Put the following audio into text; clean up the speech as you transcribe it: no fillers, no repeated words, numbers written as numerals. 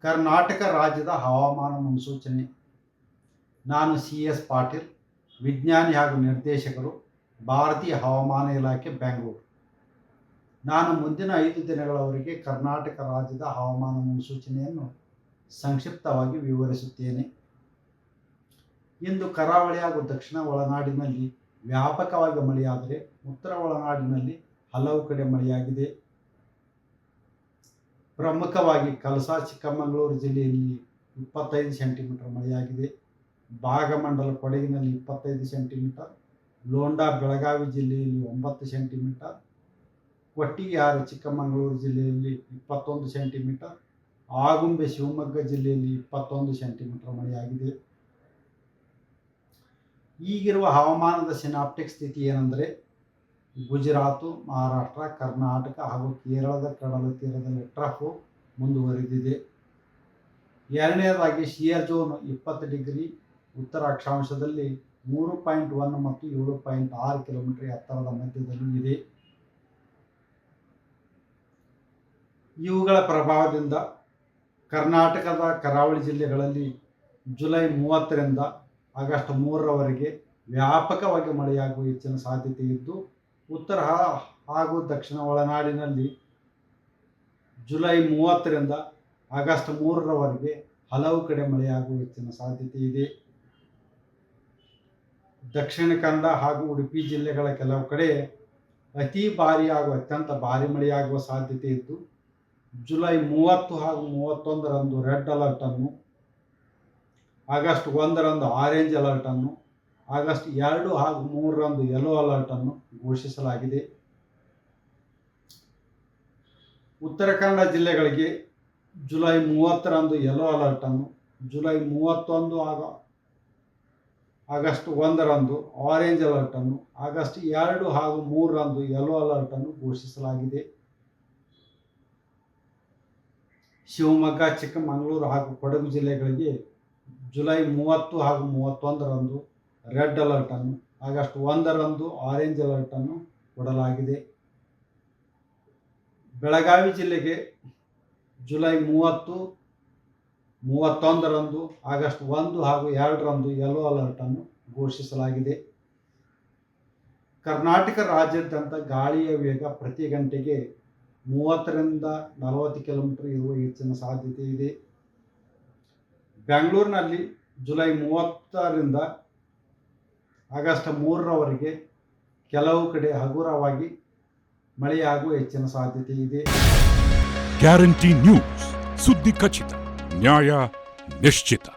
ಕರ್ನಾಟಕ ರಾಜ್ಯದ ಹವಾಮಾನ ಮುನ್ಸೂಚನೆ. ನಾನು CS ಪಾಟೀಲ್, ವಿಜ್ಞಾನಿ ಹಾಗೂ ನಿರ್ದೇಶಕರು, ಭಾರತೀಯ ಹವಾಮಾನ ಇಲಾಖೆ, ಬೆಂಗಳೂರು. ನಾನು ಮುಂದಿನ 5 ದಿನಗಳವರೆಗೆ ಕರ್ನಾಟಕ ರಾಜ್ಯದ ಹವಾಮಾನ ಮುನ್ಸೂಚನೆಯನ್ನು ಸಂಕ್ಷಿಪ್ತವಾಗಿ ವಿವರಿಸುತ್ತೇನೆ. ಇಂದು ಕರಾವಳಿ ಹಾಗೂ ದಕ್ಷಿಣ ಒಳನಾಡಿನಲ್ಲಿ ವ್ಯಾಪಕವಾಗಿ ಮಳೆಯಾದರೆ ಉತ್ತರ ಒಳನಾಡಿನಲ್ಲಿ ಹಲವು ಕಡೆ ಮಳೆಯಾಗಿದೆ. ಪ್ರಮುಖವಾಗಿ ಕಳಸಾ ಚಿಕ್ಕಮಗಳೂರು ಜಿಲ್ಲೆಯಲ್ಲಿ 25 ಸೆಂಟಿಮೀಟರ್ ಮಳೆಯಾಗಿದೆ. ಭಾಗಮಂಡಲ ಕೊಡಗಿನಲ್ಲಿ 25 ಸೆಂಟಿಮೀಟರ್, ಲೋಂಡಾ ಬೆಳಗಾವಿ ಜಿಲ್ಲೆಯಲ್ಲಿ 9 ಸೆಂಟಿಮೀಟರ್, ಕೊಟ್ಟಿಗೆಹಾರ ಚಿಕ್ಕಮಗಳೂರು ಜಿಲ್ಲೆಯಲ್ಲಿ 21 ಸೆಂಟಿಮೀಟರ್, ಆಗುಂಬೆ ಶಿವಮೊಗ್ಗ ಜಿಲ್ಲೆಯಲ್ಲಿ 21 ಸೆಂಟಿಮೀಟರ್ ಮಳೆಯಾಗಿದೆ. ಈಗಿರುವ ಹವಾಮಾನದ ಸಿನಾಪ್ಟಿಕ್ ಸ್ಥಿತಿ ಏನೆಂದರೆ, ಗುಜರಾತು, ಮಹಾರಾಷ್ಟ್ರ, ಕರ್ನಾಟಕ ಹಾಗೂ ಕೇರಳದ ಕಡಲ ತೀರದಲ್ಲಿ ಟ್ರಫ್ ಮುಂದುವರಿದಿದೆ. ಎರಡನೇದಾಗಿ ಶಿಯರ್ ಝೋನ್ 20 ಡಿಗ್ರಿ ಉತ್ತರ ಅಕ್ಷಾಂಶದಲ್ಲಿ 3.1 ಮತ್ತು 7.6 ಕಿಲೋಮೀಟರ್ ಎತ್ತರದ ಮಧ್ಯದಲ್ಲಿ ಇದೆ. ಇವುಗಳ ಪ್ರಭಾವದಿಂದ ಕರ್ನಾಟಕದ ಕರಾವಳಿ ಜಿಲ್ಲೆಗಳಲ್ಲಿ ಜುಲೈ 30ರಿಂದ ಆಗಸ್ಟ್ 3ರವರೆಗೆ ವ್ಯಾಪಕವಾಗಿ ಮಳೆಯಾಗುವ ಹೆಚ್ಚಿನ ಸಾಧ್ಯತೆ ಇದ್ದು, ಉತ್ತರ ಹಾಗೂ ದಕ್ಷಿಣ ಒಳನಾಡಿನಲ್ಲಿ ಜುಲೈ 30ರಿಂದ ಆಗಸ್ಟ್ 3ರವರೆಗೆ ಹಲವು ಕಡೆ ಮಳೆಯಾಗುವ ಹೆಚ್ಚಿನ ಸಾಧ್ಯತೆ ಇದೆ. ದಕ್ಷಿಣ ಕನ್ನಡ ಹಾಗೂ ಉಡುಪಿ ಜಿಲ್ಲೆಗಳ ಕೆಲವು ಕಡೆ ಅತಿ ಭಾರಿ ಹಾಗೂ ಅತ್ಯಂತ ಭಾರಿ ಮಳೆಯಾಗುವ ಸಾಧ್ಯತೆ ಇದ್ದು, ಜುಲೈ 30 ಹಾಗೂ 31ರಂದು ರೆಡ್ ಅಲರ್ಟನ್ನು, ಆಗಸ್ಟ್ 1ರಂದು ಆರೆಂಜ್ ಅಲರ್ಟನ್ನು, ಆಗಸ್ಟ್ 2 ಹಾಗೂ 3ರಂದು ಯೆಲ್ಲೋ ಅಲರ್ಟನ್ನು ಘೋಷಿಸಲಾಗಿದೆ. ಉತ್ತರ ಕನ್ನಡ ಜಿಲ್ಲೆಗಳಿಗೆ ಜುಲೈ 30ರಂದು ಯೆಲ್ಲೋ ಅಲರ್ಟನ್ನು, ಜುಲೈ 31 ಹಾಗೂ ಆಗಸ್ಟ್ 1ರಂದು ಆರೆಂಜ್ ಅಲರ್ಟನ್ನು, ಆಗಸ್ಟ್ 2 ಹಾಗೂ 3ರಂದು ಯೆಲ್ಲೋ ಅಲರ್ಟನ್ನು ಘೋಷಿಸಲಾಗಿದೆ. ಶಿವಮೊಗ್ಗ, ಚಿಕ್ಕಮಗಳೂರು ಹಾಗೂ ಕೊಡಗು ಜಿಲ್ಲೆಗಳಿಗೆ ಜುಲೈ 30 ಹಾಗೂ 31ರಂದು ರೆಡ್ ಅಲರ್ಟನ್ನು, ಆಗಸ್ಟ್ 1ರಂದು ಆರೆಂಜ್ ಅಲರ್ಟನ್ನು ಕೊಡಲಾಗಿದೆ. ಬೆಳಗಾವಿ ಜಿಲ್ಲೆಗೆ ಜುಲೈ 30, 31ರಂದು, ಆಗಸ್ಟ್ 1 ಹಾಗೂ 2ರಂದು ಯೆಲ್ಲೋ ಅಲರ್ಟನ್ನು ಘೋಷಿಸಲಾಗಿದೆ. ಕರ್ನಾಟಕ ರಾಜ್ಯಾದ್ಯಂತ ಗಾಳಿಯ ವೇಗ ಪ್ರತಿ ಗಂಟೆಗೆ 30ರಿಂದ 40 ಕಿಲೋಮೀಟರ್ ಇರುವ ಹೆಚ್ಚಿನ ಸಾಧ್ಯತೆ ಇದೆ. ಬೆಂಗಳೂರಿನಲ್ಲಿ ಜುಲೈ 30ರಿಂದ ಆಗಸ್ಟ್ 3ರವರೆಗೆ ಕೆಲವು ಕಡೆ ಹಗುರವಾಗಿ ಮಳೆಯಾಗುವ ಹೆಚ್ಚಿನ ಸಾಧ್ಯತೆ ಇದೆ. ಗ್ಯಾರಂಟಿ ನ್ಯೂಸ್, ಸುದ್ದಿ ಖಚಿತ, ನ್ಯಾಯ ನಿಶ್ಚಿತ.